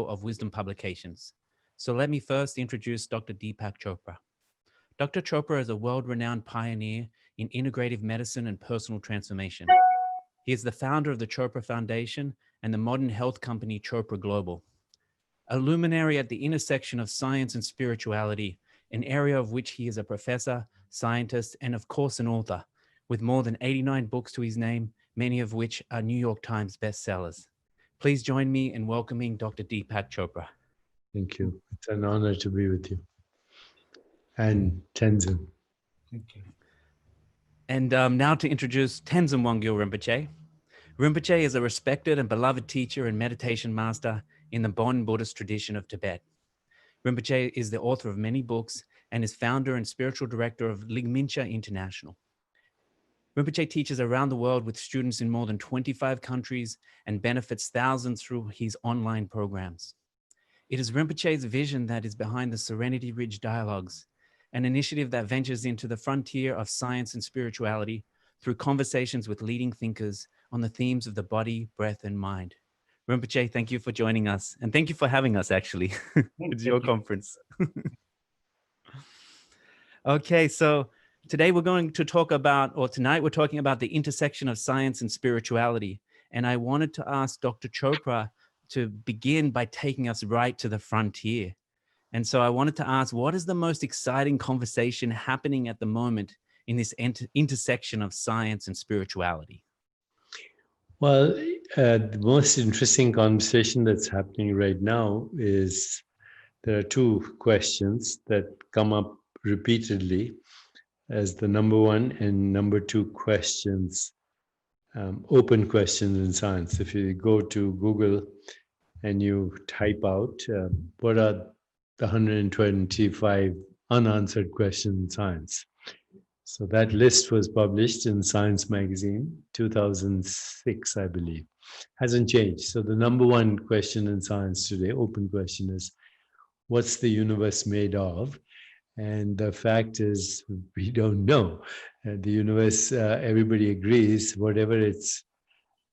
CEO of Wisdom Publications. So let me first introduce Dr. Deepak Chopra. Dr. Chopra is a world-renowned pioneer in integrative medicine and personal transformation. He is the founder of the Chopra Foundation and the modern health company Chopra Global. A luminary at the intersection of science and spirituality, an area of which he is a professor, scientist, and of course an author, with more than 89 books to his name, many of which are New York Times bestsellers. Please join me in welcoming Dr. Deepak Chopra. Thank you. It's an honor to be with you. And Tenzin. Thank you. And now to introduce Tenzin Wangyal Rinpoche. Rinpoche is a respected and beloved teacher and meditation master in the Bon Buddhist tradition of Tibet. Rinpoche is the author of many books and is founder and spiritual director of Ligmincha International. Rinpoche teaches around the world with students in more than 25 countries and benefits thousands through his online programs. It is Rinpoche's vision that is behind the Serenity Ridge Dialogues, an initiative that ventures into the frontier of science and spirituality through conversations with leading thinkers on the themes of the body, breath, and mind. Rinpoche, thank you for joining us. And thank you for having us, actually. It's your conference. Okay, so today we're going to talk about, or tonight we're talking about the intersection of science and spirituality. And I wanted to ask Dr. Chopra to begin by taking us right to the frontier. And so I wanted to ask, what is the most exciting conversation happening at the moment in this intersection of science and spirituality? Well, the most interesting conversation that's happening right now is there are two questions that come up repeatedly as the number one and number two questions, open questions in science. If you go to Google and you type out what are the 125 unanswered questions in science. So that list was published in Science magazine, 2006, I believe. Hasn't changed. So the number one question in science today, open question, is what's the universe made of? And the fact is, we don't know. The universe, everybody agrees, whatever it's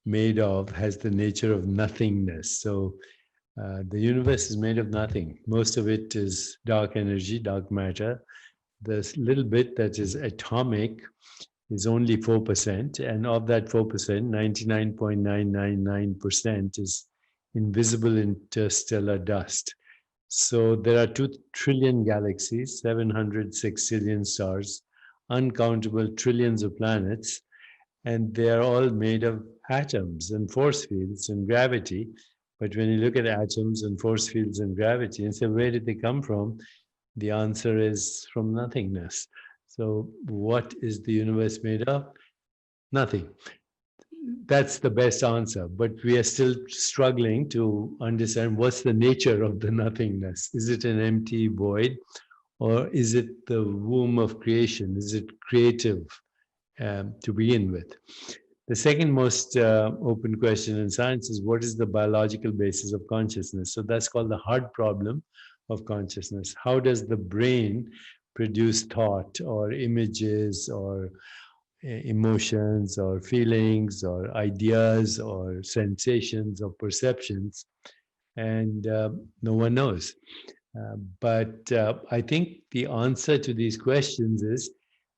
made of has the nature of nothingness. So the universe is made of nothing. Most of it is dark energy, dark matter. This little bit that is atomic is only 4%. And of that 4%, 99.999% is invisible interstellar dust. So there are 2 trillion galaxies, 706 billion stars, uncountable trillions of planets, and they are all made of atoms and force fields and gravity. But when you look at atoms and force fields and gravity and say, where did they come from? The answer is from nothingness. So what is the universe made of? Nothing. That's the best answer, but we are still struggling to understand what's the nature of the nothingness. Is it an empty void, or is it the womb of creation? Is it creative to begin with? The second most open question in science is what is the biological basis of consciousness? So that's called the hard problem of consciousness. How does the brain produce thought or images or emotions or feelings or ideas or sensations or perceptions? And no one knows. But I think the answer to these questions is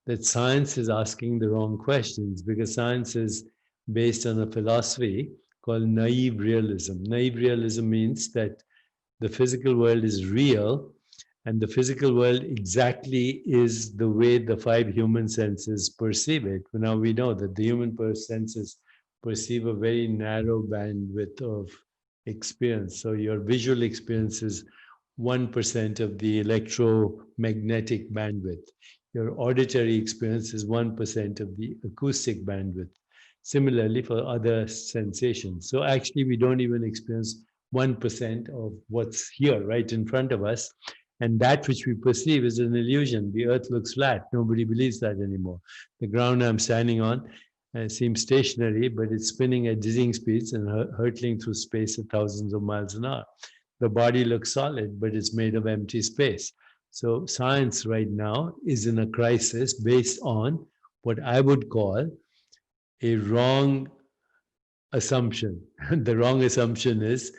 that science is asking the wrong questions, because science is based on a philosophy called naive realism. Naive realism means that the physical world is real, and the physical world exactly is the way the 5 human senses perceive it. Now we know that the human senses perceive a very narrow bandwidth of experience. So your visual experience is 1% of the electromagnetic bandwidth. Your auditory experience is 1% of the acoustic bandwidth. Similarly for other sensations. So actually we don't even experience 1% of what's here right in front of us. And that which we perceive is an illusion. The earth looks flat. Nobody believes that anymore. The ground I'm standing on seems stationary, but it's spinning at dizzying speeds and hurtling through space at thousands of miles an hour. The body looks solid, but it's made of empty space. So science right now is in a crisis based on what I would call a wrong assumption. The wrong assumption is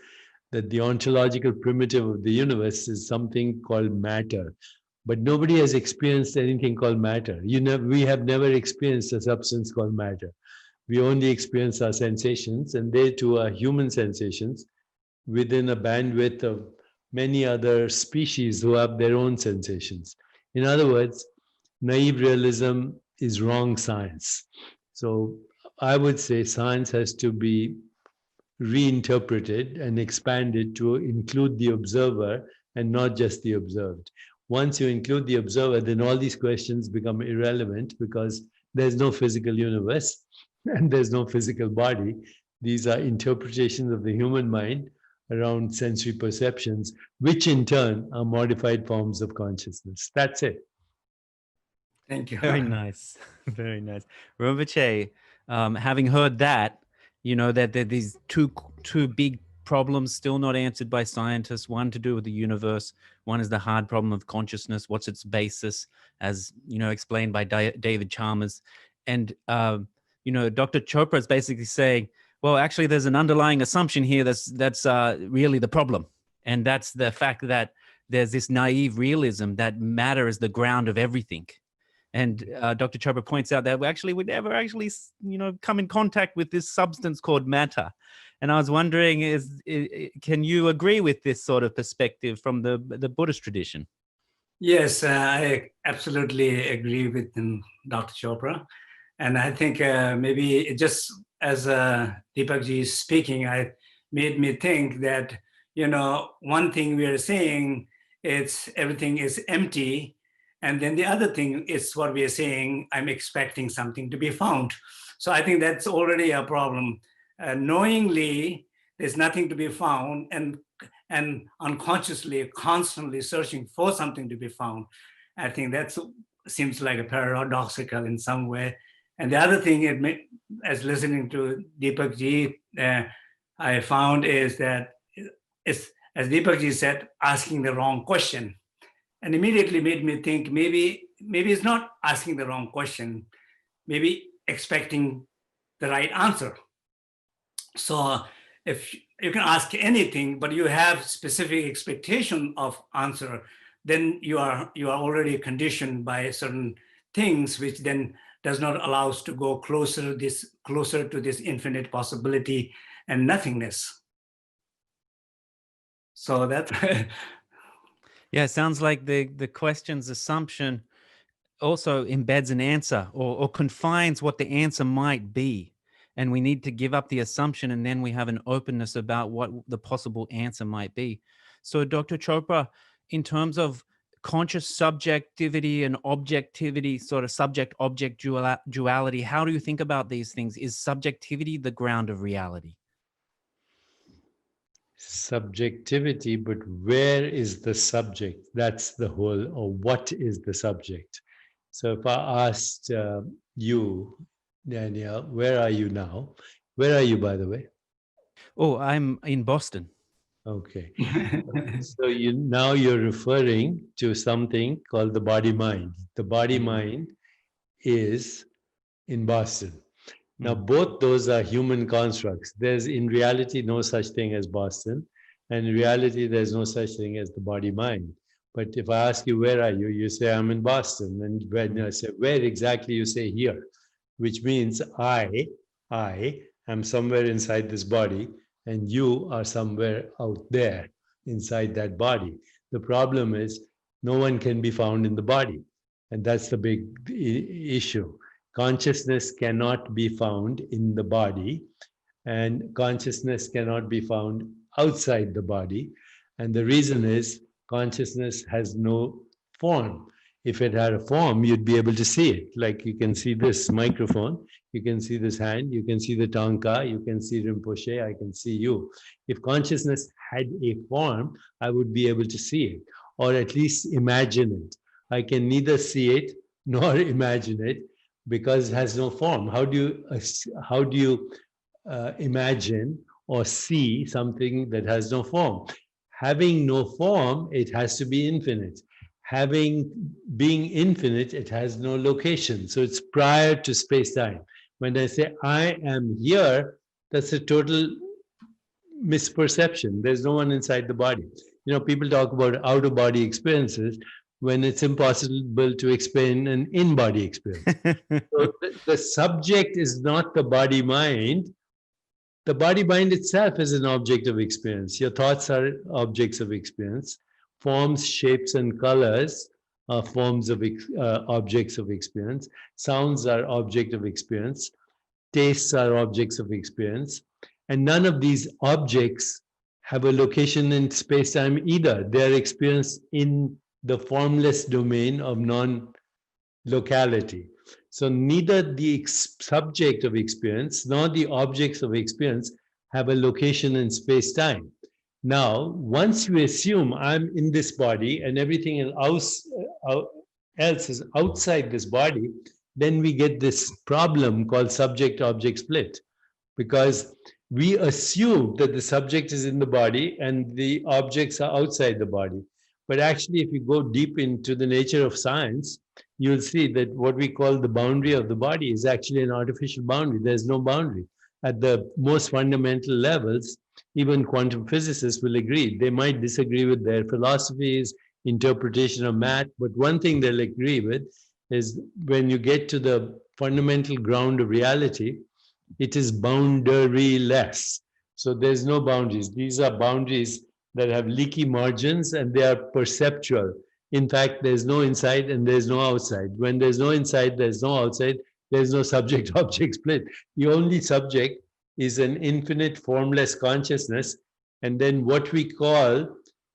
that the ontological primitive of the universe is something called matter. But nobody has experienced anything called matter. We have never experienced a substance called matter. We only experience our sensations, and they too are human sensations within a bandwidth of many other species who have their own sensations. In other words, naive realism is wrong science. So I would say science has to be reinterpreted and expanded to include the observer and not just the observed. Once you include the observer, then all these questions become irrelevant because there's no physical universe and there's no physical body. These are interpretations of the human mind around sensory perceptions, which in turn are modified forms of consciousness. That's it. Thank you. Very nice. Very nice. Rinpoche, having heard that, that there are these two big problems still not answered by scientists, one to do with the universe, one is the hard problem of consciousness. What's its basis, as, explained by David Chalmers. And, Dr. Chopra is basically saying, well, actually, there's an underlying assumption here that's really the problem. And that's the fact that there's this naive realism that matter is the ground of everything. And Dr. Chopra points out that we never actually, come in contact with this substance called matter. And I was wondering, can you agree with this sort of perspective from the Buddhist tradition? Yes, I absolutely agree with Dr. Chopra. And I think maybe just as Deepak ji is speaking, I made me think that, one thing we are saying is everything is empty. And then the other thing is what we are saying, I'm expecting something to be found. So I think that's already a problem. Knowingly, there's nothing to be found, and unconsciously, constantly searching for something to be found. I think that seems like a paradoxical in some way. And the other thing, as listening to Deepak ji, I found is that, it's, as Deepak ji said, asking the wrong question. And immediately made me think maybe it's not asking the wrong question, maybe expecting the right answer. So if you can ask anything, but you have specific expectation of answer, then you are already conditioned by certain things, which then does not allow us to go closer to this infinite possibility and nothingness. So that. Yeah, it sounds like the question's assumption also embeds an answer or confines what the answer might be. And we need to give up the assumption, and then we have an openness about what the possible answer might be. So Dr. Chopra, in terms of conscious subjectivity and objectivity, sort of subject-object duality, how do you think about these things? Is subjectivity the ground of reality? Subjectivity, but where is the subject? That's the whole, or what is the subject? So if I asked you, Danielle, where are you now? Where are you, by the way? Oh, I'm in Boston. Okay. So now you're referring to something called the body-mind. The body-mind is in Boston. Now, both those are human constructs. There's in reality no such thing as Boston, and in reality there's no such thing as the body-mind. But if I ask you, where are you? You say, I'm in Boston. And when I say, where exactly? You say, here, which means I am somewhere inside this body, and you are somewhere out there inside that body. The problem is no one can be found in the body. And that's the big issue. Consciousness cannot be found in the body, and consciousness cannot be found outside the body. And the reason is consciousness has no form. If it had a form, you'd be able to see it. Like you can see this microphone, you can see this hand, you can see the Tanka, you can see Rinpoche, I can see you. If consciousness had a form, I would be able to see it, or at least imagine it. I can neither see it nor imagine it because it has no form. How do you imagine or see something that has no form? Having no form, it has to be infinite. Being infinite, it has no location. So it's prior to space-time. When I say I am here, that's a total misperception. There's no one inside the body. You know, people talk about out-of-body experiences when it's impossible to explain an in-body experience. So the subject is not the body-mind. The body-mind itself is an object of experience. Your thoughts are objects of experience. Forms, shapes, and colors are forms of objects of experience. Sounds are object of experience. Tastes are objects of experience. And none of these objects have a location in space-time either. They are experienced in the formless domain of non-locality. So neither the subject of experience nor the objects of experience have a location in space-time. Now, once you assume I'm in this body and everything else is outside this body, then we get this problem called subject-object split, because we assume that the subject is in the body and the objects are outside the body. But actually, if you go deep into the nature of science, you'll see that what we call the boundary of the body is actually an artificial boundary. There's no boundary. At the most fundamental levels, even quantum physicists will agree. They might disagree with their philosophies, interpretation of math, but one thing they'll agree with is when you get to the fundamental ground of reality, it is boundaryless. So there's no boundaries. These are boundaries that have leaky margins and they are perceptual. In fact, there's no inside and there's no outside. When there's no inside, there's no outside, there's no subject-object split. The only subject is an infinite formless consciousness. And then what we call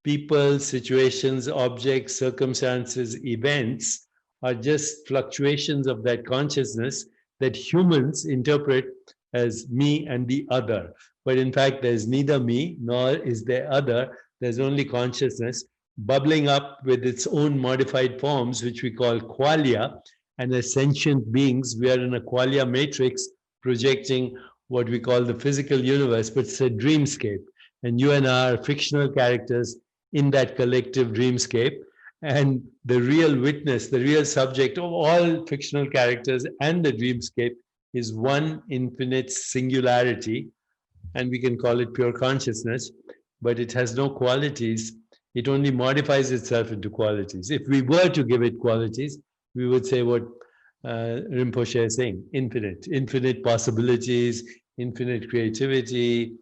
people, situations, objects, circumstances, events are just fluctuations of that consciousness that humans interpret as me and the other. But in fact, there's neither me nor is there other. There's only consciousness bubbling up with its own modified forms, which we call qualia. And as sentient beings, we are in a qualia matrix projecting what we call the physical universe, but it's a dreamscape. And you and I are fictional characters in that collective dreamscape. And the real witness, the real subject of all fictional characters and the dreamscape is one infinite singularity. And we can call it pure consciousness, but it has no qualities. It only modifies itself into qualities. If we were to give it qualities, we would say what Rinpoche is saying, infinite possibilities, infinite creativity,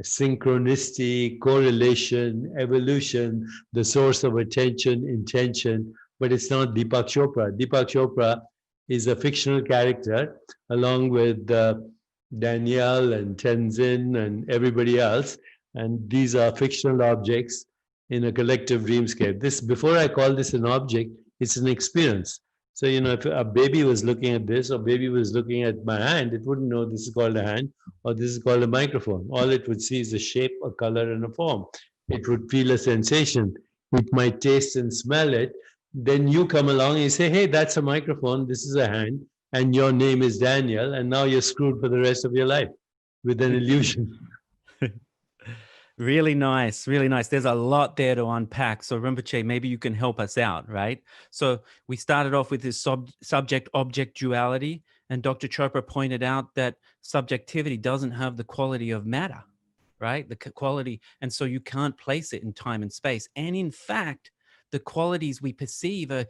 synchronicity, correlation, evolution, the source of attention, intention, but it's not Deepak Chopra. Deepak Chopra is a fictional character along with Danielle and Tenzin and everybody else. And these are fictional objects in a collective dreamscape. This, before I call this an object, it's an experience. So, you know, if a baby was looking at this or baby was looking at my hand, it wouldn't know this is called a hand or this is called a microphone. All it would see is a shape, a color, and a form. It would feel a sensation. It might taste and smell it. Then you come along and you say, hey, that's a microphone, this is a hand, and your name is Daniel, and now you're screwed for the rest of your life with an illusion. Really nice, really nice. There's a lot there to unpack. So Rinpoche, maybe you can help us out, right? So we started off with this subject-object duality, and Dr. Chopra pointed out that subjectivity doesn't have the quality of matter, right? The quality, and so you can't place it in time and space. And in fact, the qualities we perceive are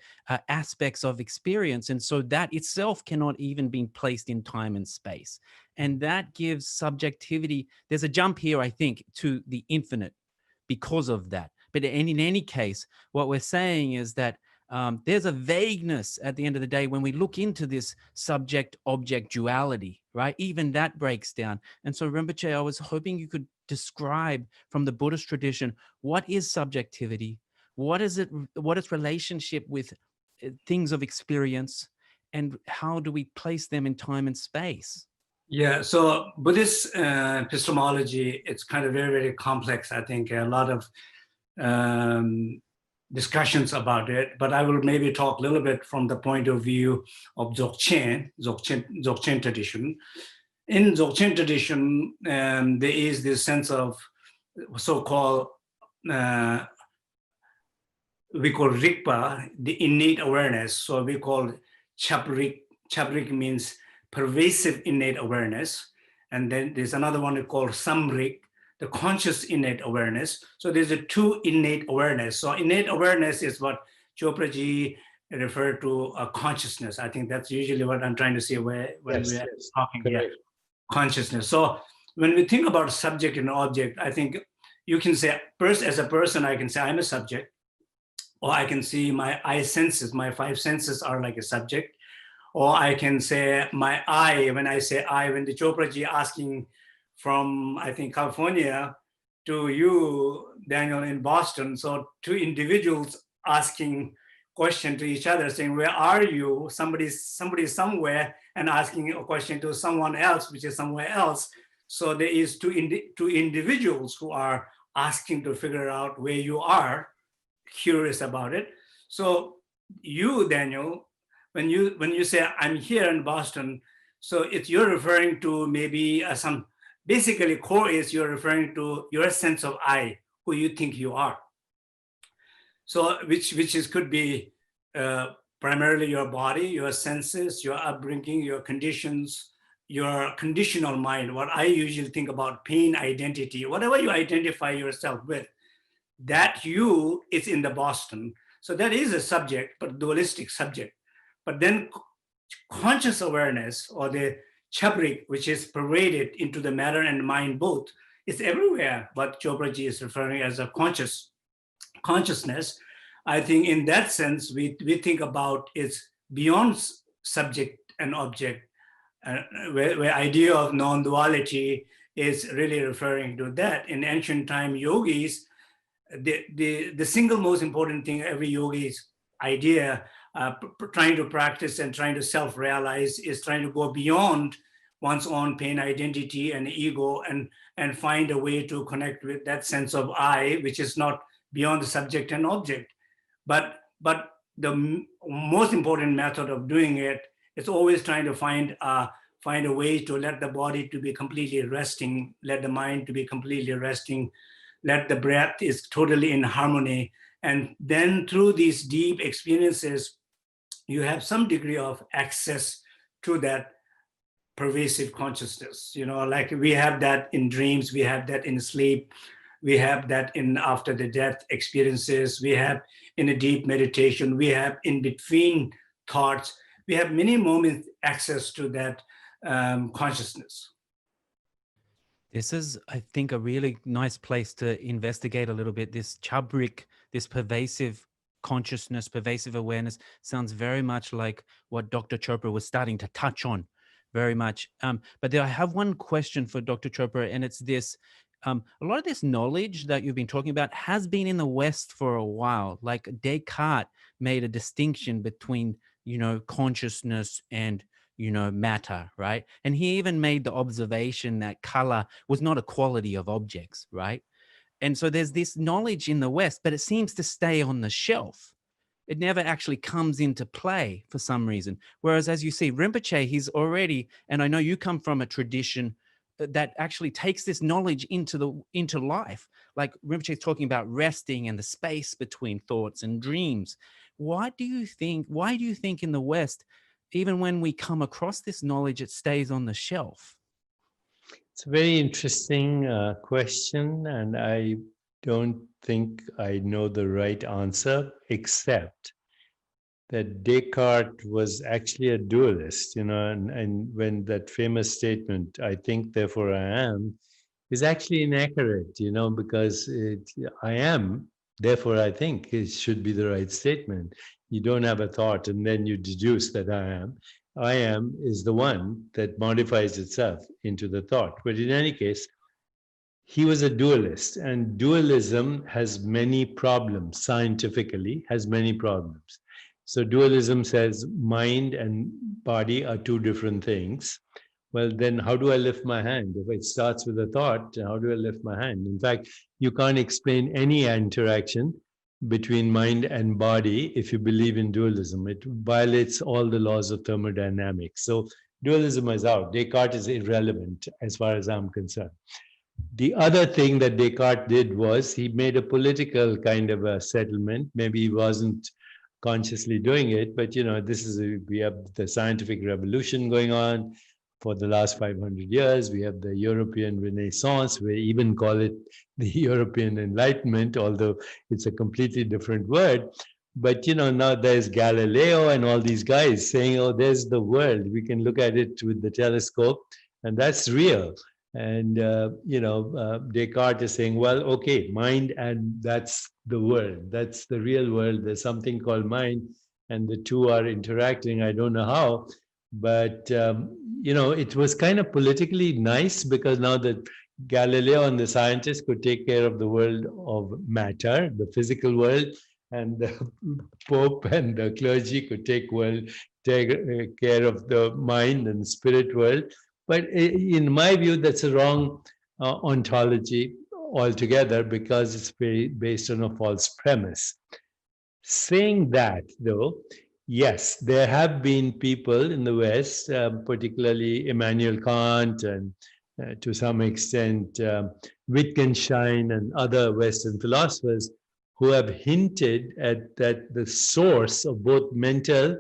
aspects of experience. And so that itself cannot even be placed in time and space. And that gives subjectivity. There's a jump here, I think, to the infinite because of that. But in any case, what we're saying is that there's a vagueness at the end of the day when we look into this subject-object duality, right? Even that breaks down. And so Rinpoche, I was hoping you could describe from the Buddhist tradition, what is subjectivity? What is it? What is relationship with things of experience, and how do we place them in time and space? Yeah, so Buddhist epistemology, it's kind of very, very complex. I think a lot of discussions about it, but I will maybe talk a little bit from the point of view of Dzogchen tradition. In Dzogchen tradition, there is this sense of so-called we call Rigpa, the innate awareness. So we call Chaprik. Chaprik means pervasive innate awareness. And then there's another one we call Samrik. the conscious innate awareness. So there's a two innate awareness. So innate awareness is what Chopra ji referred to consciousness. I think that's usually what I'm trying to say when we're talking here, consciousness. So when we think about subject and object, I think you can say, first, as a person, I can say I'm a subject, or I can see my eye senses, my five senses are like a subject, or I can say my eye. When I say I, when the Chopra ji asking from, I think, California to you, Daniel, in Boston, so two individuals asking question to each other, saying, where are you? Somebody somewhere, and asking a question to someone else, which is somewhere else. So there is two individuals who are asking to figure out where you are, curious about it. So you, Daniel, when you say I'm here in Boston, so you're referring to maybe some, basically core is you're referring to your sense of I, who you think you are. So which could be primarily your body, your senses, your upbringing, your conditions, your conditional mind. What I usually think about pain identity, whatever you identify yourself with, that you is in the Boston. So that is a subject, but dualistic subject. But then conscious awareness, or the chabrik, which is pervaded into the matter and mind both, is everywhere. What Chopra ji is referring as a consciousness. I think in that sense, we think about it's beyond subject and object, where idea of non-duality is really referring to that. In ancient time yogis, the single most important thing every yogi's idea, trying to practice and trying to self-realize, is trying to go beyond one's own pain identity and ego, and find a way to connect with that sense of I, which is not beyond the subject and object. But the most important method of doing it is always trying to find a way to let the body to be completely resting, let the mind to be completely resting, let the breath is totally in harmony. And then through these deep experiences, you have some degree of access to that pervasive consciousness. Like we have that in dreams, we have that in sleep, we have that in after the death experiences, we have in a deep meditation, we have in between thoughts, we have many moments access to that consciousness. This is, I think, a really nice place to investigate a little bit. This chabrik, this pervasive consciousness, pervasive awareness, sounds very much like what Dr. Chopra was starting to touch on very much. But I have one question for Dr. Chopra, and it's this. A lot of this knowledge that you've been talking about has been in the West for a while. Like Descartes made a distinction between, consciousness and matter, right? And he even made the observation that color was not a quality of objects, right? And so there's this knowledge in the West, but it seems to stay on the shelf. It never actually comes into play for some reason. Whereas, as you see, Rinpoche, he's already, and I know you come from a tradition that actually takes this knowledge into life. Like Rinpoche is talking about resting and the space between thoughts and dreams. Why do you think in the West, even when we come across this knowledge, it stays on the shelf? It's a very interesting question, and I don't think I know the right answer, except that Descartes was actually a dualist, and when that famous statement, I think, therefore I am, is actually inaccurate, because I am, therefore I think, it should be the right statement. You don't have a thought and then you deduce that I am. I am is the one that modifies itself into the thought. But in any case, he was a dualist, and dualism has many problems, scientifically, has many problems. So dualism says mind and body are two different things. Well, then how do I lift my hand? If it starts with a thought, how do I lift my hand? In fact, you can't explain any interaction between mind and body if you believe in dualism. It violates all the laws of thermodynamics. So dualism is out. Descartes is irrelevant as far as I'm concerned. The other thing that Descartes did was he made a political kind of a settlement. Maybe he wasn't consciously doing it, but we have the scientific revolution going on. for the last 500 years. We have the European Renaissance. We even call it the European Enlightenment, although it's a completely different word. But, now there's Galileo and all these guys saying, oh, there's the world. We can look at it with the telescope, and that's real. And, Descartes is saying, well, okay, mind, and that's the world. That's the real world. There's something called mind, and the two are interacting. I don't know how, but, it was kind of politically nice because now that Galileo and the scientists could take care of the world of matter, the physical world, and the Pope and the clergy could take care of the mind and spirit world. But in my view, that's a wrong ontology altogether because it's based on a false premise. Saying that, though, yes, there have been people in the West, particularly Immanuel Kant and to some extent Wittgenstein and other Western philosophers who have hinted at that the source of both mental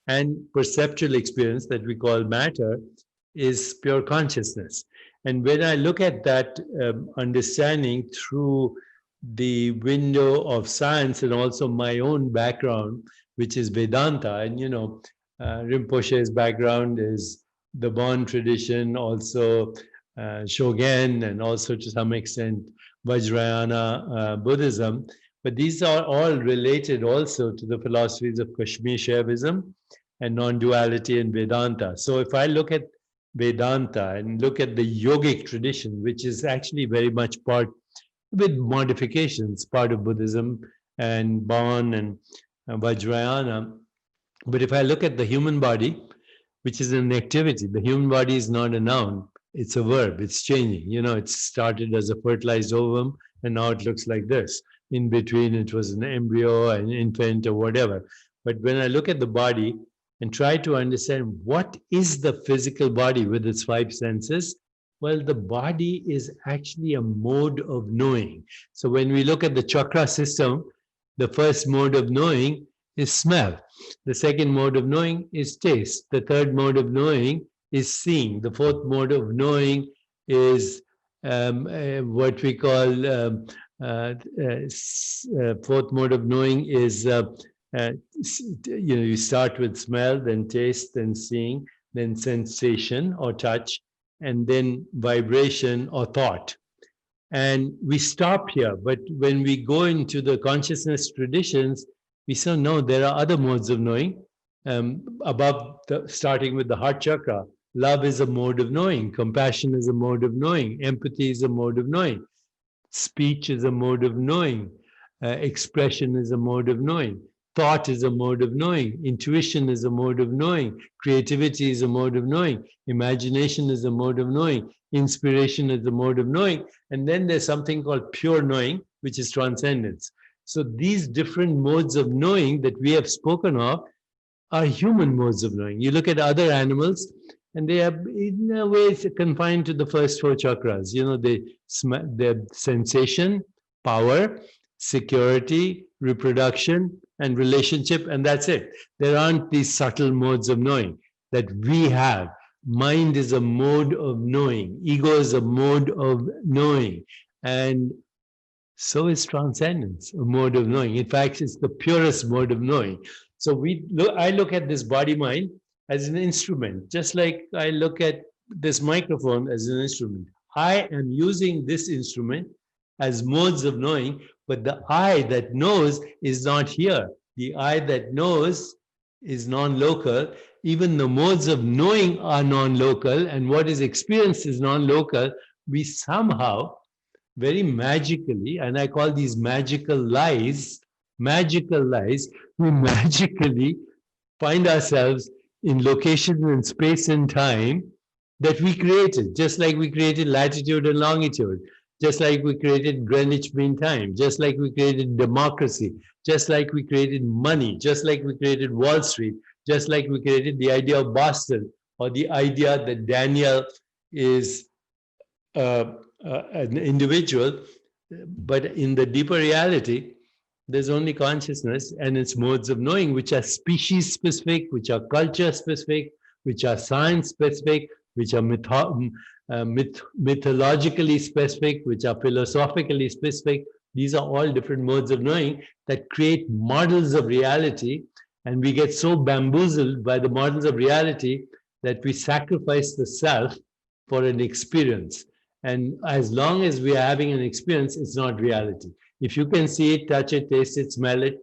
and perceptual experience that we call matter is pure consciousness. And when I look at that understanding through the window of science and also my own background, which is Vedanta, and Rinpoche's background is the Bon tradition, also Shogen, and also to some extent Vajrayana Buddhism. But these are all related also to the philosophies of Kashmir Shaivism and non-duality and Vedanta. So if I look at Vedanta and look at the yogic tradition, which is actually very much part, with modifications, part of Buddhism and Bon and Vajrayana. But if I look at the human body, which is an activity, the human body is not a noun, it's a verb, it's changing. It started as a fertilized ovum and now it looks like this. In between, it was an embryo, an infant, or whatever. But when I look at the body and try to understand what is the physical body with its five senses, well, the body is actually a mode of knowing. So when we look at the chakra system, the first mode of knowing is smell. The second mode of knowing is taste. The third mode of knowing is seeing. The fourth mode of knowing is what we call fourth mode of knowing is you start with smell, then taste, then seeing, then sensation or touch, and then vibration or thought. And we stop here, but when we go into the consciousness traditions, we say, no, there are other modes of knowing. Starting with the heart chakra, love is a mode of knowing, compassion is a mode of knowing, empathy is a mode of knowing, speech is a mode of knowing, expression is a mode of knowing, thought is a mode of knowing, intuition is a mode of knowing, creativity is a mode of knowing, imagination is a mode of knowing, inspiration is a mode of knowing, and then there's something called pure knowing, which is transcendence. So these different modes of knowing that we have spoken of are human modes of knowing. You look at other animals, and they are in a way confined to the first four chakras. Their sensation, power, security, reproduction, and relationship, and that's it. There aren't these subtle modes of knowing that we have. Mind is a mode of knowing. Ego is a mode of knowing. And so is transcendence, a mode of knowing. In fact, it's the purest mode of knowing. So I look at this body-mind as an instrument, just like I look at this microphone as an instrument. I am using this instrument as modes of knowing, but the I that knows is not here. The I that knows is non-local. Even the modes of knowing are non-local, and what is experienced is non-local. We somehow, very magically, and I call these magical lies, we magically find ourselves in locations in space and time that we created, just like we created latitude and longitude, just like we created Greenwich Mean Time, just like we created democracy, just like we created money, just like we created Wall Street, just like we created the idea of Boston, or the idea that Daniel is an individual, but in the deeper reality, there's only consciousness and its modes of knowing, which are species specific, which are culture specific, which are science specific, which are mythologically specific, which are philosophically specific. These are all different modes of knowing that create models of reality. And we get so bamboozled by the models of reality that we sacrifice the self for an experience. And as long as we are having an experience, it's not reality. If you can see it, touch it, taste it, smell it,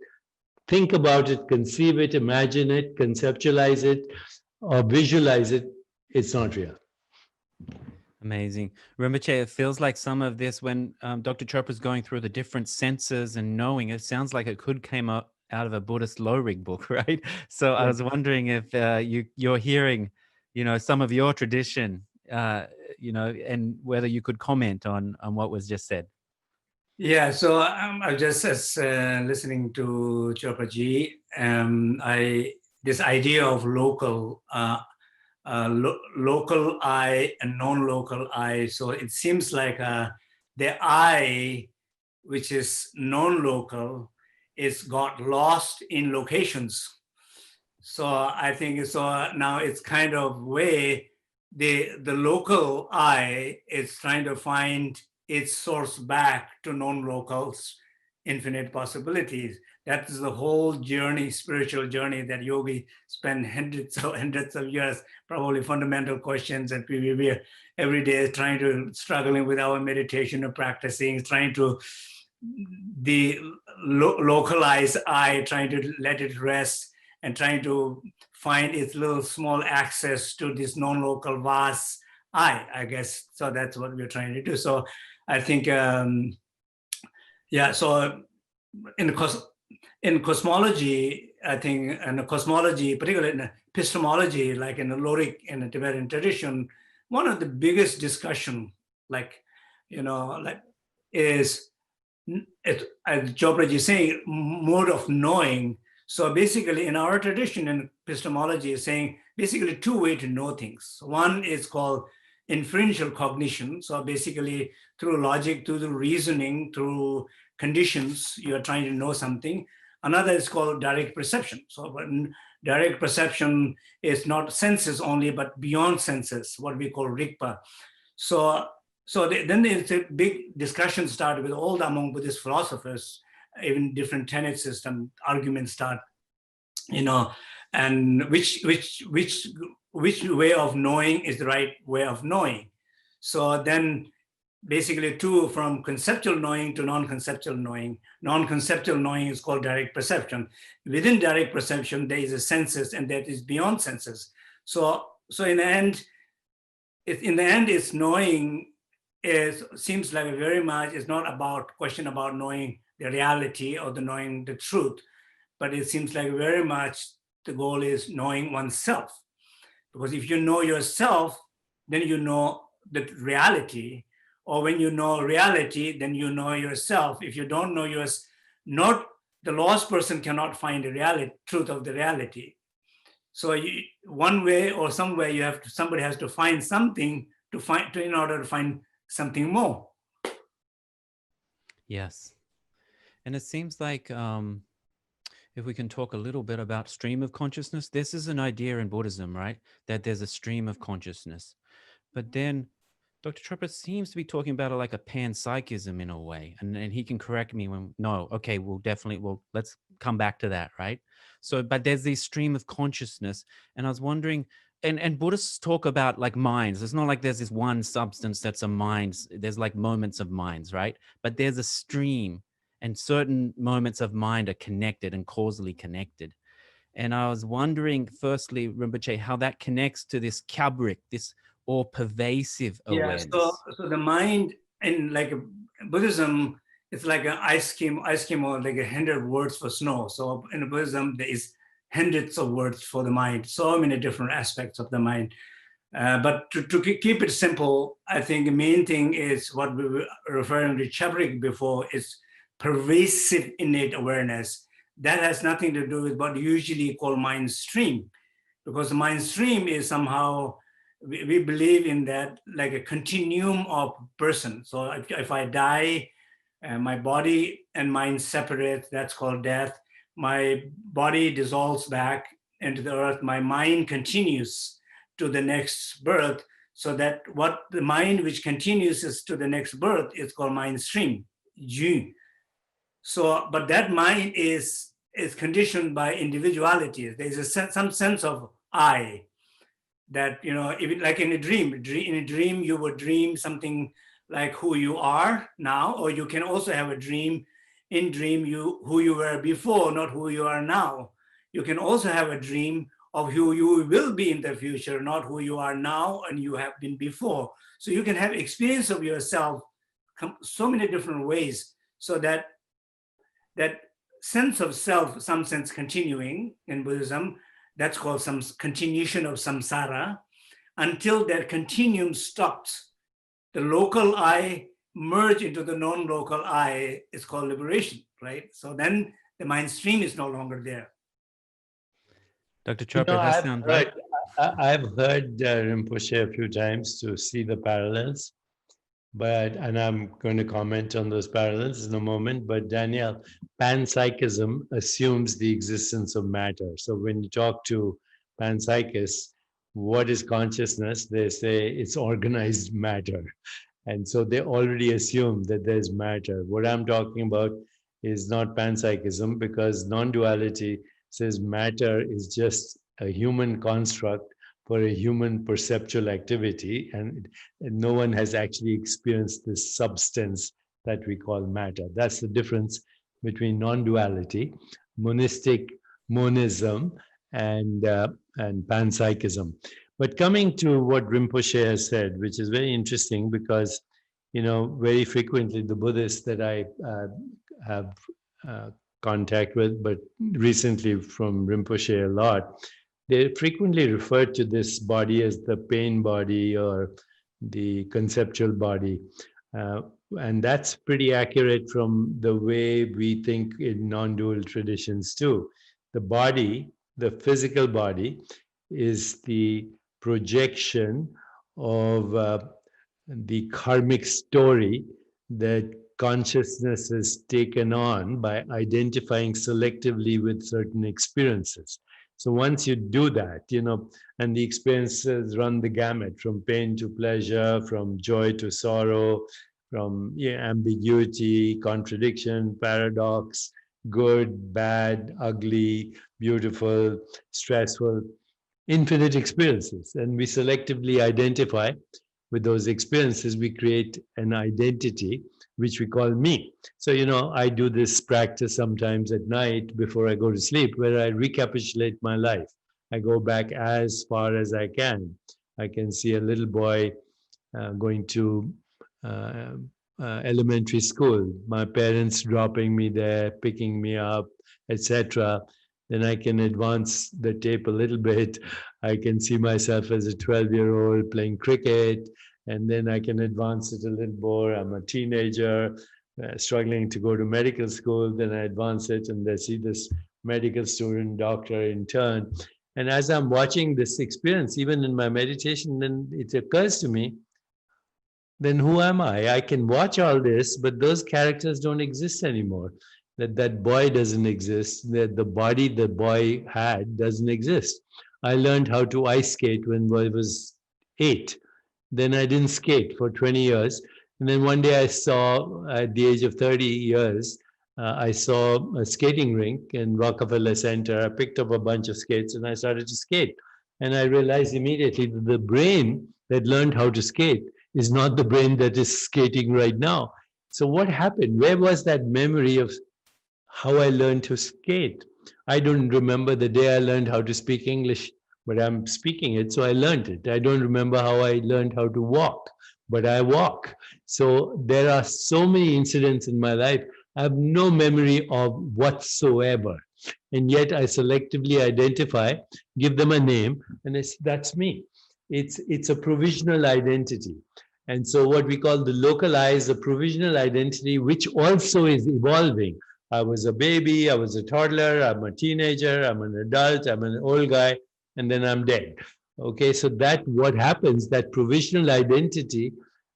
think about it, conceive it, imagine it, conceptualize it, or visualize it, it's not real. Amazing. Rinpoche, it feels like some of this, when Dr. Chopra is going through the different senses and knowing, it sounds like it could came out of a Buddhist low rig book, right? So I was wondering if you're hearing, some of your tradition, and whether you could comment on what was just said. Yeah, so I just as listening to Chopra ji, this idea of local I and non-local I. So it seems like the I, which is non-local, is got lost in locations. So I think so now it's kind of way the local I is trying to find its source back to non-locals, infinite possibilities. That is the whole journey, spiritual journey that yogi spend hundreds of years, probably fundamental questions that we every day trying to struggling with our meditation and practicing, trying to localize I, trying to let it rest and trying to find its little small access to this non-local vast I guess. So that's what we're trying to do. So I think, so in cosmology, I think, and cosmology, particularly in epistemology, like in the Loric in the Tibetan tradition, one of the biggest discussion, is, as Chopra is saying, mode of knowing. So basically, in our tradition in epistemology, is saying basically two ways to know things. One is called inferential cognition. So basically, through logic, through the reasoning, through conditions, you are trying to know something. Another is called direct perception. So direct perception is not senses only, but beyond senses, what we call Rigpa. So then there's a big discussion started with all the among Buddhist philosophers, even different tenet system arguments start, and which way of knowing is the right way of knowing. So then basically two, from conceptual knowing to non-conceptual knowing. Non-conceptual knowing is called direct perception. Within direct perception, there is a senses, and that is beyond senses. So in the end, it's knowing seems like very much, it's not about question about knowing the reality or the knowing the truth, but it seems like very much the goal is knowing oneself. Because if you know yourself, then you know the reality. Or when you know reality, then you know yourself. If you don't know not the lost person cannot find the truth of the reality. So one way or some way somebody has to find something in order to find something more. Yes. And it seems like if we can talk a little bit about stream of consciousness, this is an idea in Buddhism, right? That there's a stream of consciousness. But then Dr. Chopra seems to be talking about it like a panpsychism in a way. And he can correct me when, no, okay, let's come back to that, right? So, but there's this stream of consciousness. And I was wondering, and Buddhists talk about like minds. It's not like there's this one substance that's a mind. There's like moments of minds, right? But there's a stream, and certain moments of mind are connected and causally connected. And I was wondering, firstly, Rinpoche, how that connects to this kyabrik, this all pervasive awareness. Yeah, so the mind in like Buddhism, it's like an ice cream or like 100 words for snow. So in Buddhism, there is hundreds of words for the mind, so many different aspects of the mind. But to keep it simple, I think the main thing is what we were referring to Chabrik before, is pervasive innate awareness. That has nothing to do with what you usually call mind stream, because the mind stream is somehow, we believe in that like a continuum of person. So if I die, my body and mind separate, that's called death. My body dissolves back into the earth. My mind continues to the next birth. So that what the mind which continues is to the next birth is called mind stream, Ju. So, but that mind is conditioned by individuality. There's some sense of I that, even like in a dream, you would dream something like who you are now, or you can also have a dream. In dream, who you were before, not who you are now. You can also have a dream of who you will be in the future, not who you are now and you have been before. So you can have experience of yourself so many different ways, so that sense of self, some sense continuing in Buddhism, that's called some continuation of samsara, until that continuum stops. The local I merge into the non-local I is called liberation, right? So then the mind stream is no longer there. Dr. Chopra, that sounds right. I've heard Rinpoche a few times to see the parallels, and I'm going to comment on those parallels in a moment. But Danielle, panpsychism assumes the existence of matter. So when you talk to panpsychists, what is consciousness? They say it's organized matter. And so they already assume that there's matter. What I'm talking about is not panpsychism, because non-duality says matter is just a human construct for a human perceptual activity, and no one has actually experienced this substance that we call matter. That's the difference between non-duality, monism, and panpsychism. But coming to what Rinpoche has said, which is very interesting, because very frequently the Buddhists that I have contact with, but recently from Rinpoche a lot, they frequently refer to this body as the pain body or the conceptual body. And that's pretty accurate from the way we think in non-dual traditions too. The body, the physical body, is the projection of the karmic story that consciousness is taken on by identifying selectively with certain experiences. So once you do that, and the experiences run the gamut from pain to pleasure, from joy to sorrow, from ambiguity, contradiction, paradox, good, bad, ugly, beautiful, stressful, infinite experiences. And we selectively identify with those experiences. We create an identity, which we call me. So, I do this practice sometimes at night before I go to sleep, where I recapitulate my life. I go back as far as I can. I can see a little boy going to elementary school, my parents dropping me there, picking me up, etc. Then I can advance the tape a little bit. I can see myself as a 12-year-old playing cricket, and then I can advance it a little more. I'm a teenager struggling to go to medical school. Then I advance it, and I see this medical student, doctor, intern. And as I'm watching this experience, even in my meditation, then it occurs to me, then who am I? I can watch all this, but those characters don't exist anymore. That boy doesn't exist, that the body the boy had doesn't exist. I learned how to ice skate when I was 8. Then I didn't skate for 20 years. And then one day I saw, at the age of 30 years, I saw a skating rink in Rockefeller Center. I picked up a bunch of skates and I started to skate. And I realized immediately that the brain that learned how to skate is not the brain that is skating right now. So what happened? Where was that memory of how I learned to skate? I don't remember the day I learned how to speak English, but I'm speaking it, so I learned it. I don't remember how I learned how to walk, but I walk. So there are so many incidents in my life I have no memory of whatsoever. And yet I selectively identify, give them a name, and that's me. It's a provisional identity. And so what we call the local I is a provisional identity, which also is evolving. I was a baby, I was a toddler, I'm a teenager, I'm an adult, I'm an old guy, and then I'm dead. Okay, so that what happens, that provisional identity,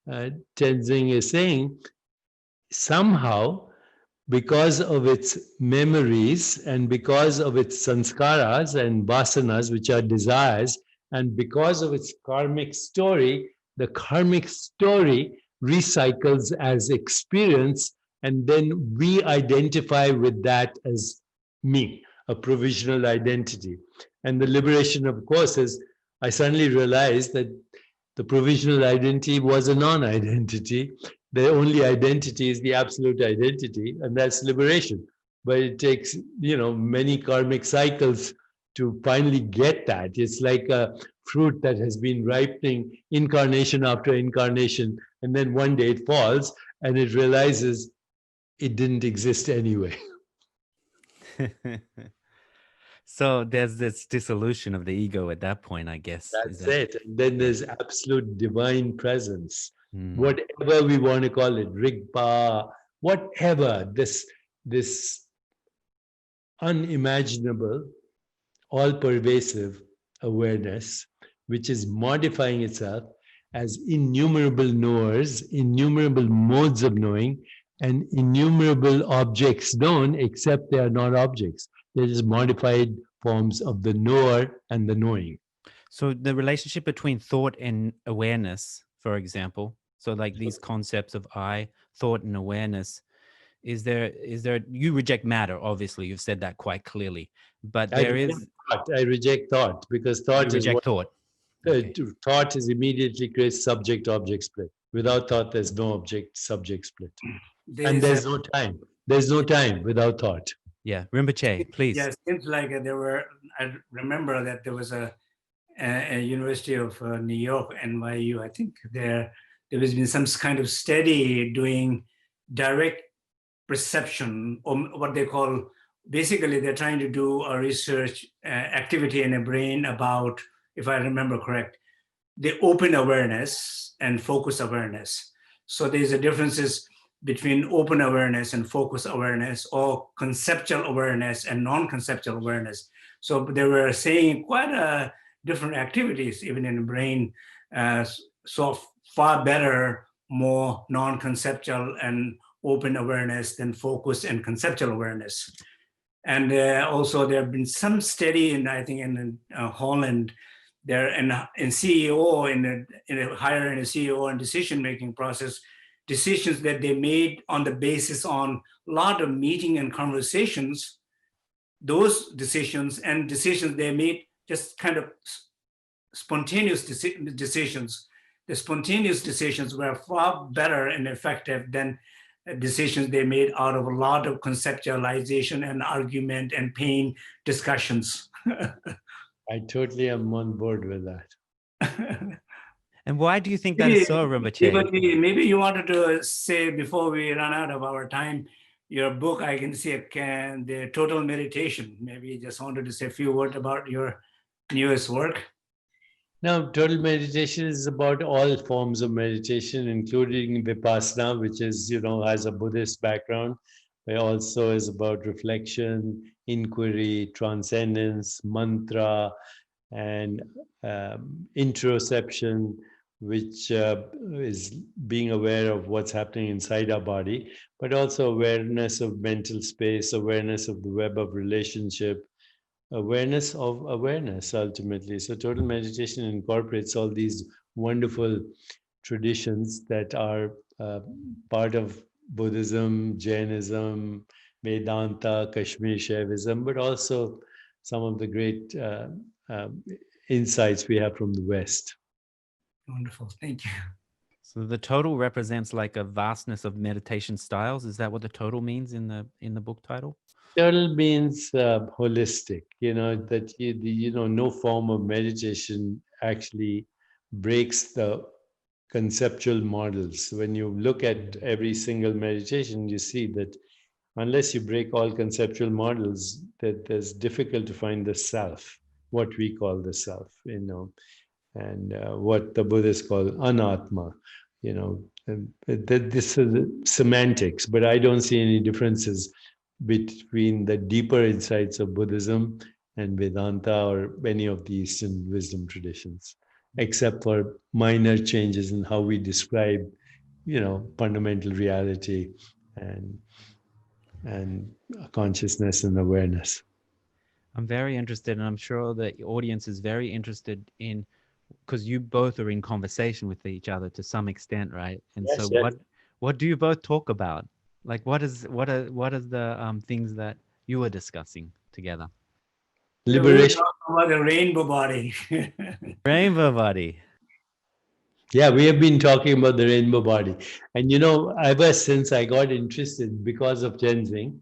Tenzing is saying, somehow, because of its memories and because of its sanskaras and vasanas, which are desires, and because of its karmic story, the karmic story recycles as experience, and then we identify with that as me, a provisional identity. And the liberation, of course, is I suddenly realized that the provisional identity was a non-identity. The only identity is the absolute identity, and that's liberation. But it takes, many karmic cycles to finally get that. It's like a fruit that has been ripening incarnation after incarnation, and then one day it falls and it realizes it didn't exist anyway. So there's this dissolution of the ego at that point, I guess. Is That's that? it. And then there's absolute divine presence, Mm. whatever we want to call it, Rigpa, whatever, this unimaginable, all-pervasive awareness, which is modifying itself as innumerable knowers, innumerable modes of knowing, and innumerable objects known, except they are not objects. They're just modified forms of the knower and the knowing. So the relationship between thought and awareness, for example, so like these concepts of I, thought, and awareness, is there, you reject matter, obviously, you've said that quite clearly, but there is. I reject thought, because thought You is reject what thought. Okay. thought is immediately creates subject-object split. Without thought, there's no object-subject split. And there's no time. There's no time without thought. Yeah, Rinpoche, please. Yeah, it seems like I remember that there was a University of New York, NYU, I think there has been some kind of study doing direct perception, or what they call, basically they're trying to do a research activity in a brain about, if I remember correct, the open awareness and focus awareness. So there's a differences between open awareness and focus awareness, or conceptual awareness and non-conceptual awareness. So they were saying quite a different activities, even in the brain, so far better, more non-conceptual and open awareness than focus and conceptual awareness. And also there have been some study in, I think, in Holland, there in CEO, in a higher in a CEO and decision-making process, decisions that they made on the basis on a lot of meeting and conversations, those decisions and decisions they made just kind of spontaneous decisions. The spontaneous decisions were far better and effective than decisions they made out of a lot of conceptualization and argument and pain discussions. I totally am on board with that. And why do you think that is so, Rinpoche? Maybe you wanted to say, before we run out of our time, your book, I can see the Total Meditation. Maybe you just wanted to say a few words about your newest work. Now, total meditation is about all forms of meditation, including Vipassana, which is, has a Buddhist background. It also is about reflection, inquiry, transcendence, mantra, and interoception, which is being aware of what's happening inside our body, but also awareness of mental space, awareness of the web of relationship, awareness of awareness, ultimately. So total meditation incorporates all these wonderful traditions that are part of Buddhism, Jainism, Vedanta, Kashmir Shaivism, but also some of the great insights we have from the West. Wonderful, thank you. So the total represents like a vastness of meditation styles. Is that what the total means in the book title? Total means holistic, that no form of meditation actually breaks the conceptual models. When you look at every single meditation, you see that unless you break all conceptual models, that it's difficult to find the self, what we call the self, and what the Buddhists call anatma, and this is semantics, but I don't see any differences between the deeper insights of Buddhism and Vedanta or any of the Eastern wisdom traditions, except for minor changes in how we describe, fundamental reality and consciousness and awareness. I'm very interested, and I'm sure the audience is very interested in because you both are in conversation with each other to some extent, right? And Yes, so yes. what do you both talk about? Like what are the things that you were discussing together? We were Liberation. talking about the rainbow body. Rainbow body. Yeah, we have been talking about the rainbow body. And ever since I got interested because of Tenzing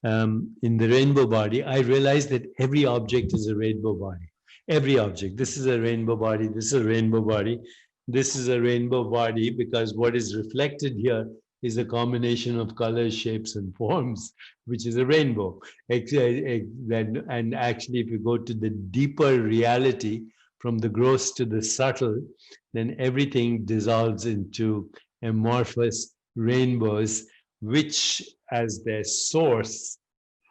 in the rainbow body, I realized that every object is a rainbow body. Every object. This is a rainbow body. This is a rainbow body. This is a rainbow body because what is reflected here is a combination of colors, shapes, and forms, which is a rainbow. And actually, if you go to the deeper reality, from the gross to the subtle, then everything dissolves into amorphous rainbows, which, as their source,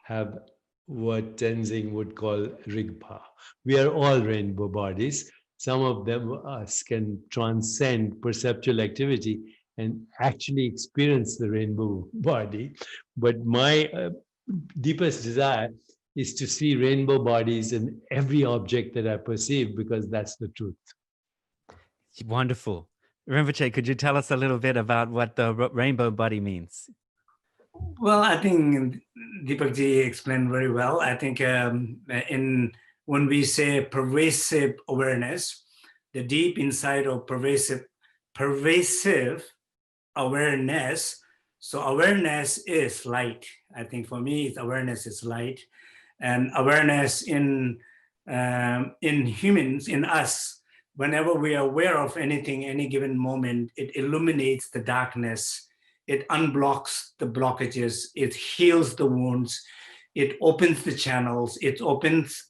have what Tenzing would call Rigpa. We are all rainbow bodies. Some of them us can transcend perceptual activity and actually experience the rainbow body. But my deepest desire is to see rainbow bodies in every object that I perceive, because that's the truth. Wonderful. Rinpoche, could you tell us a little bit about what the rainbow body means? Well, I think Deepak ji explained very well. I think when we say pervasive awareness, the deep inside of pervasive awareness. So awareness is light. I think for me, awareness is light, and awareness in humans, in us. Whenever we are aware of anything, any given moment, it illuminates the darkness. It unblocks the blockages. It heals the wounds. It opens the channels. It opens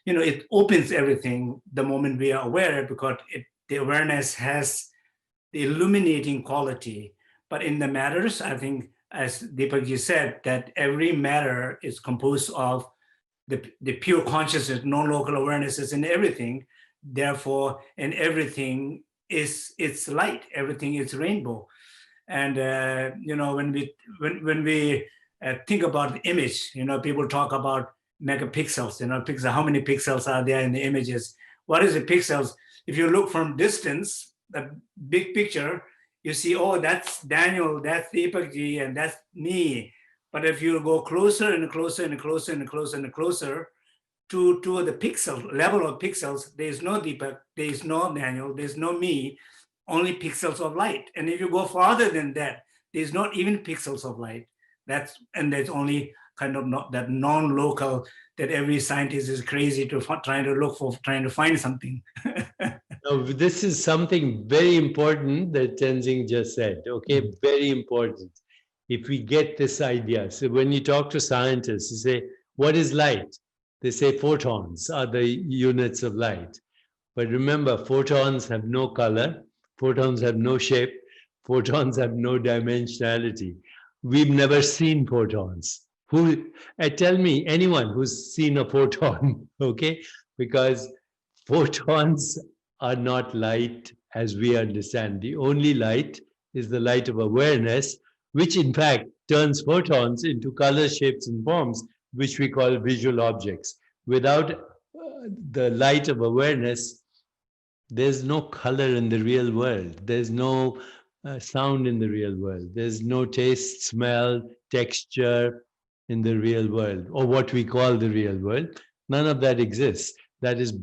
it opens everything the moment we are aware, because the awareness has the illuminating quality. But in the matters, I think, as Deepak ji said, that every matter is composed of the pure consciousness, non-local awareness is in everything. Therefore, in everything it's light. Everything is rainbow. And when we think about the image, people talk about megapixels. Pixel. How many pixels are there in the images? What is the pixels? If you look from distance, the big picture, you see, oh, that's Daniel, that's Deepak ji, and that's me. But if you go closer and closer and closer and closer and closer to the pixel level of pixels, there is no Deepak, there is no Daniel, there's no me, only pixels of light. And if you go farther than that, there's not even pixels of light. And there's only kind of not that non-local that every scientist is crazy to trying to find something. Now, this is something very important that Tenzing just said. Okay, very important. If we get this idea, so when you talk to scientists, you say, what is light? They say photons are the units of light. But remember, photons have no color, photons have no shape, photons have no dimensionality. We've never seen photons. Tell me anyone who's seen a photon, okay? Because photons are not light as we understand. The only light is the light of awareness, which in fact turns photons into color, shapes, and forms, which we call visual objects. Without the light of awareness, there's no color in the real world. There's no sound in the real world. There's no taste, smell, texture in the real world, or what we call the real world. None of that exists. That is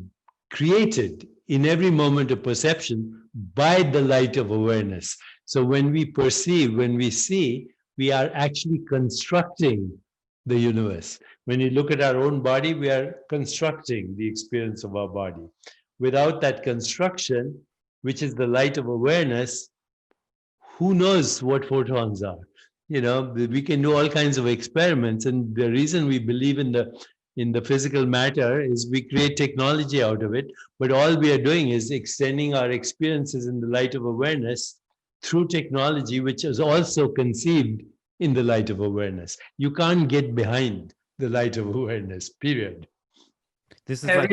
created in every moment of perception by the light of awareness. So when we perceive, when we see, we are actually constructing the universe. When you look at our own body, we are constructing the experience of our body. Without that construction, which is the light of awareness, who knows what photons are? We can do all kinds of experiments, and the reason we believe in the physical matter is we create technology out of it, but all we are doing is extending our experiences in the light of awareness through technology, which is also conceived in the light of awareness. You can't get behind the light of awareness, period. This is like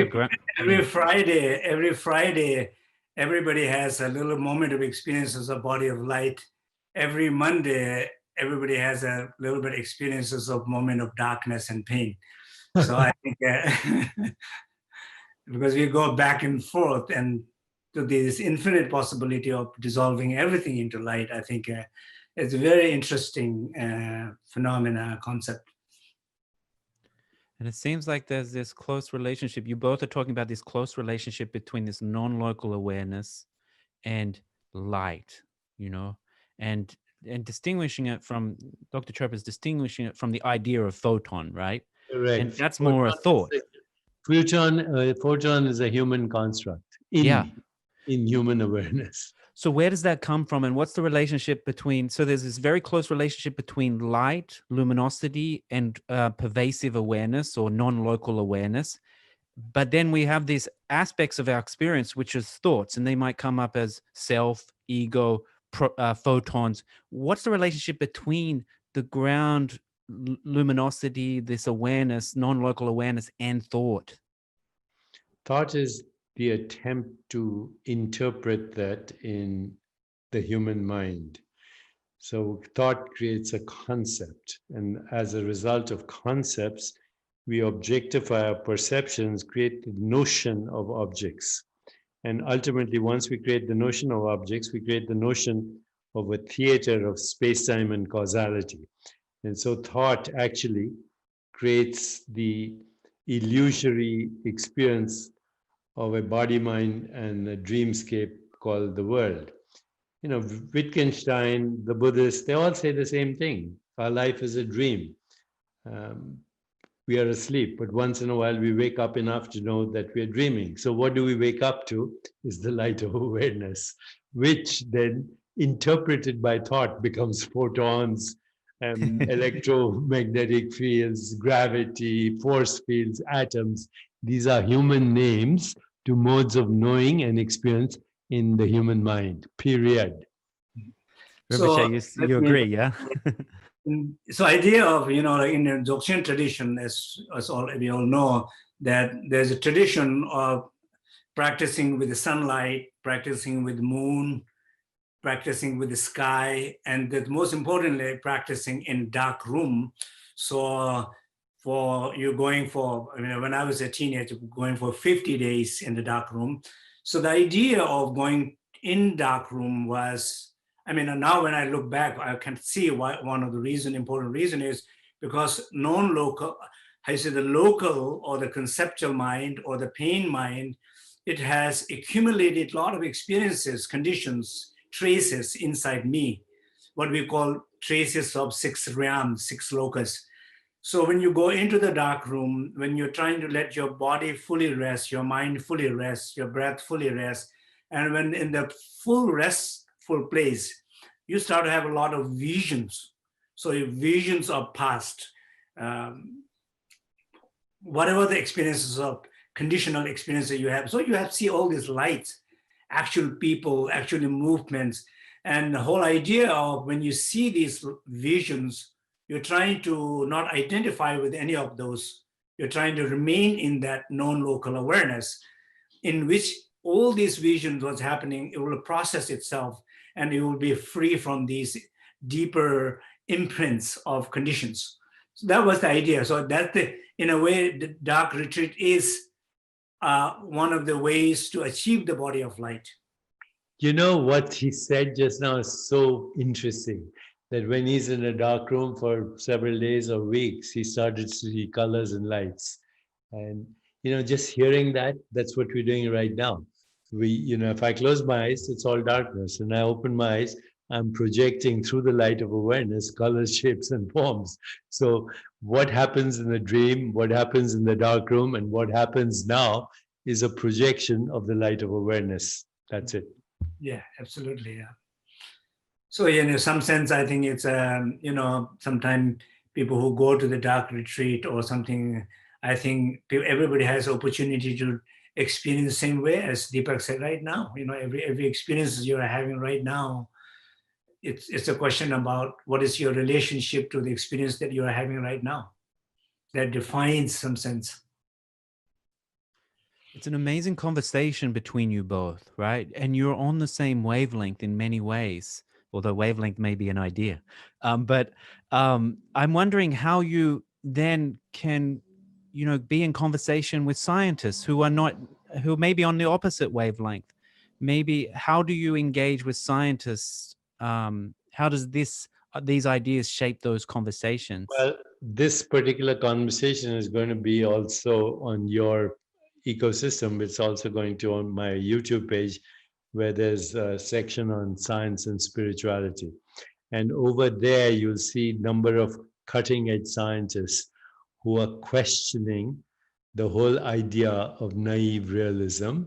every Friday, everybody has a little moment of experience as a body of light. Every Monday, everybody has a little bit experiences of moment of darkness and pain. So I think because we go back and forth, and to this infinite possibility of dissolving everything into light, I think it's a very interesting phenomena concept. And it seems like there's this close relationship. You both are talking about this close relationship between this non-local awareness and light, you know, and distinguishing it from Dr. Chopra is distinguishing it from the idea of photon, right? Correct. And that's more a thought. Photon is a human construct in human awareness. So where does that come from, and what's the relationship between? So there's this very close relationship between light, luminosity, and pervasive awareness or non-local awareness. But then we have these aspects of our experience, which is thoughts, and they might come up as self, ego, photons. What's the relationship between the ground luminosity, this awareness, non-local awareness, and thought? Thought is the attempt to interpret that in the human mind. So thought creates a concept, and as a result of concepts, we objectify our perceptions, create the notion of objects. And ultimately, once we create the notion of objects, we create the notion of a theater of space-time and causality. And so thought actually creates the illusory experience of a body, mind, and a dreamscape called the world. You know, Wittgenstein, the Buddhists, they all say the same thing. Our life is a dream. We are asleep, but once in a while we wake up enough to know that we are dreaming. So what do we wake up to is the light of awareness, which then interpreted by thought becomes photons, electromagnetic fields, gravity, force fields, atoms. These are human names to modes of knowing and experience in the human mind, period. Rinpoche, you agree, yeah? So idea of, you know, like in the Dzogchen tradition, as we all know, that there's a tradition of practicing with the sunlight, practicing with the moon, practicing with the sky, and that most importantly, practicing in dark room. So for you going for, I mean, when I was a teenager, going for 50 days in the dark room. So the idea of going in dark room was, I mean, now when I look back, I can see why one of the important reason is because non-local, I say the local or the conceptual mind or the pain mind, it has accumulated a lot of experiences, conditions, traces inside me, what we call traces of 6 realms, 6 lokas. So when you go into the dark room, when you're trying to let your body fully rest, your mind fully rest, your breath fully rest, and when in the full restful place, you start to have a lot of visions. So your visions of past, whatever the experiences of conditional experiences you have. So you have to see all these lights, actual people, actual movements. And the whole idea of when you see these visions, you're trying to not identify with any of those. You're trying to remain in that non-local awareness in which all these visions, what's happening, it will process itself and it will be free from these deeper imprints of conditions. So that was the idea. So that, in a way, the dark retreat is one of the ways to achieve the body of light. You know what he said just now is so interesting, that when he's in a dark room for several days or weeks, he started to see colors and lights. And, you know, just hearing that, that's what we're doing right now. If I close my eyes, it's all darkness. And I open my eyes, I'm projecting through the light of awareness, colors, shapes, and forms. So what happens in the dream, what happens in the dark room, and what happens now is a projection of the light of awareness. That's it. Yeah, absolutely. Yeah. So in some sense, I think it's, sometimes people who go to the dark retreat or something, I think everybody has opportunity to experience the same way as Deepak said right now. You know, every experience you're having right now, it's a question about what is your relationship to the experience that you're having right now. That defines some sense. It's an amazing conversation between you both, right? And you're on the same wavelength in many ways, although wavelength may be an idea. But I'm wondering how you then can, be in conversation with scientists who may be on the opposite wavelength. maybe how do you engage with scientists? How does these ideas shape those conversations? Well, this particular conversation is going to be also on your ecosystem. It's also going to on my YouTube page, where there's a section on science and spirituality. And over there, you'll see number of cutting edge scientists who are questioning the whole idea of naive realism,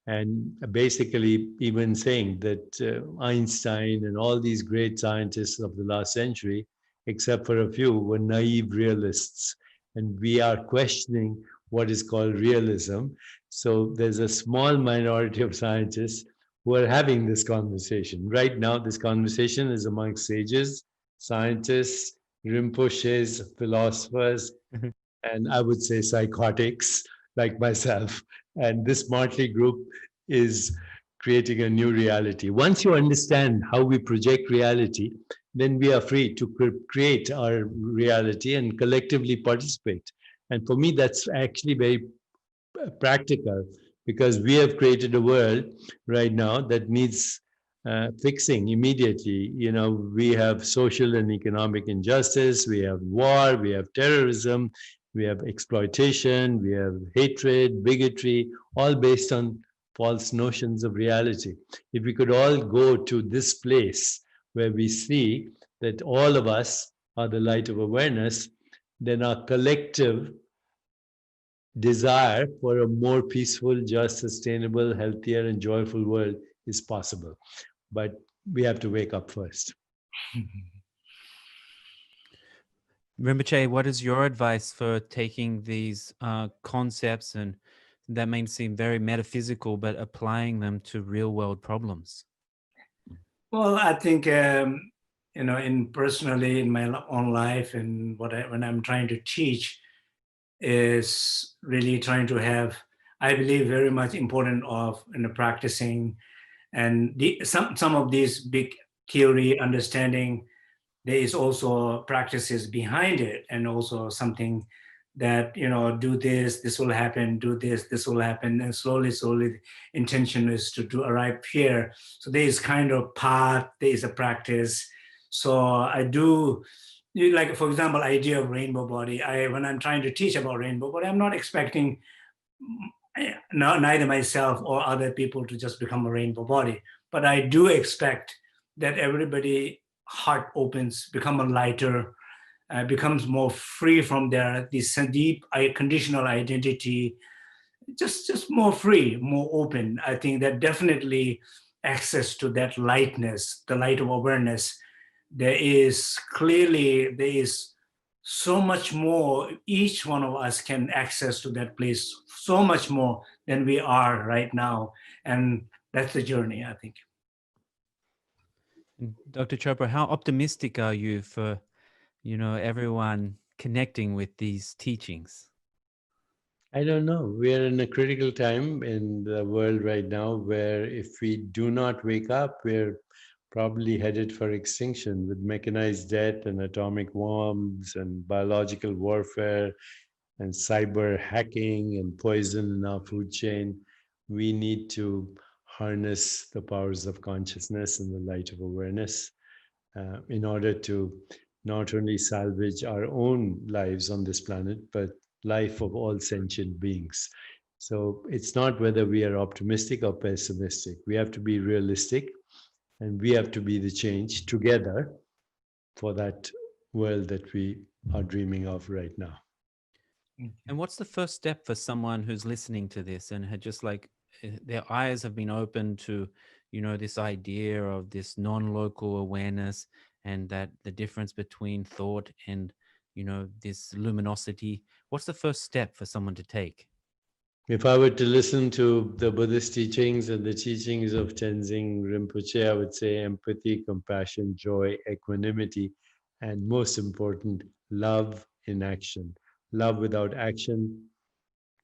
and basically even saying that Einstein and all these great scientists of the last century, except for a few, were naive realists. And we are questioning what is called realism. So there's a small minority of scientists who are having this conversation. Right now, this conversation is amongst sages, scientists, Rinpoches, philosophers, and I would say psychotics like myself. And this motley group is creating a new reality. Once you understand how we project reality, then we are free to create our reality and collectively participate. And for me, that's actually very practical, because we have created a world right now that needs fixing immediately. You know, we have social and economic injustice, we have war, we have terrorism, we have exploitation, we have hatred, bigotry, all based on false notions of reality. If we could all go to this place where we see that all of us are the light of awareness, then our collective desire for a more peaceful, just, sustainable, healthier, and joyful world is possible. But we have to wake up first. Rinpoche, what is your advice for taking these concepts and that may seem very metaphysical, but applying them to real world problems? Well, I think personally in my own life and when I'm trying to teach, is really trying to have, I believe, very much important of practicing, and some of these big theory understanding. There is also practices behind it, and also something that do this will happen, do this will happen, and slowly the intention is to arrive here. So there is kind of path, there is a practice. So I do, like, for example, idea of rainbow body. When I'm trying to teach about rainbow body, I'm not expecting neither myself or other people to just become a rainbow body, but I do expect that everybody heart opens, become a lighter, becomes more free from this deep conditional identity, just more free, more open. I think that definitely access to that lightness, the light of awareness. There is so much more. Each one of us can access to that place so much more than we are right now. And that's the journey, I think. Dr. Chopra, how optimistic are you for, everyone connecting with these teachings? I don't know. We are in a critical time in the world right now where if we do not wake up, we're probably headed for extinction with mechanized death and atomic bombs and biological warfare and cyber hacking and poison in our food chain. We need to harness the powers of consciousness and the light of awareness in order to not only salvage our own lives on this planet, but life of all sentient beings. So it's not whether we are optimistic or pessimistic. We have to be realistic, and we have to be the change together for that world that we are dreaming of right now. And what's the first step for someone who's listening to this and had just their eyes have been opened to, this idea of this non-local awareness, and that the difference between thought and, this luminosity? What's the first step for someone to take? If I were to listen to the Buddhist teachings and the teachings of Tenzin Rinpoche, I would say empathy, compassion, joy, equanimity, and most important, love in action. Love without action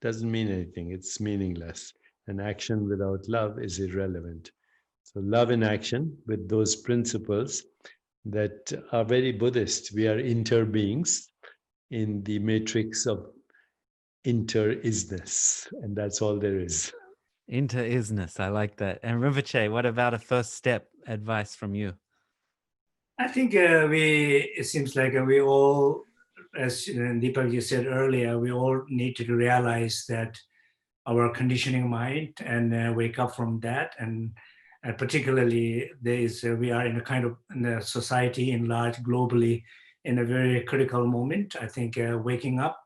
doesn't mean anything, it's meaningless. And action without love is irrelevant. So, love in action with those principles that are very Buddhist. We are inter-beings in the matrix of inter-isness, and that's all there is. Into isness. I like that. And Rinpoche, what about a first step advice from you? I think it seems like we all, as Deepak you said earlier, we all need to realize that our conditioning mind and wake up from that. And particularly we are in a kind of in a society in large globally in a very critical moment. I think waking up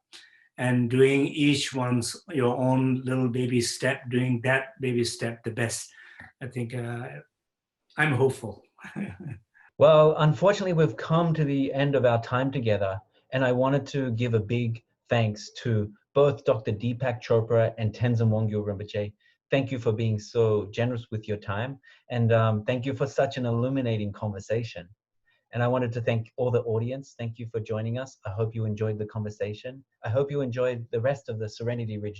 and doing each one's your own little baby step, doing that baby step the best. I think I'm hopeful. Well, unfortunately, we've come to the end of our time together, and I wanted to give a big thanks to both Dr. Deepak Chopra and Tenzin Wangyal Rinpoche. Thank you for being so generous with your time, and thank you for such an illuminating conversation. And I wanted to thank all the audience. Thank you for joining us. I hope you enjoyed the conversation. I hope you enjoyed the rest of the Serenity Ridge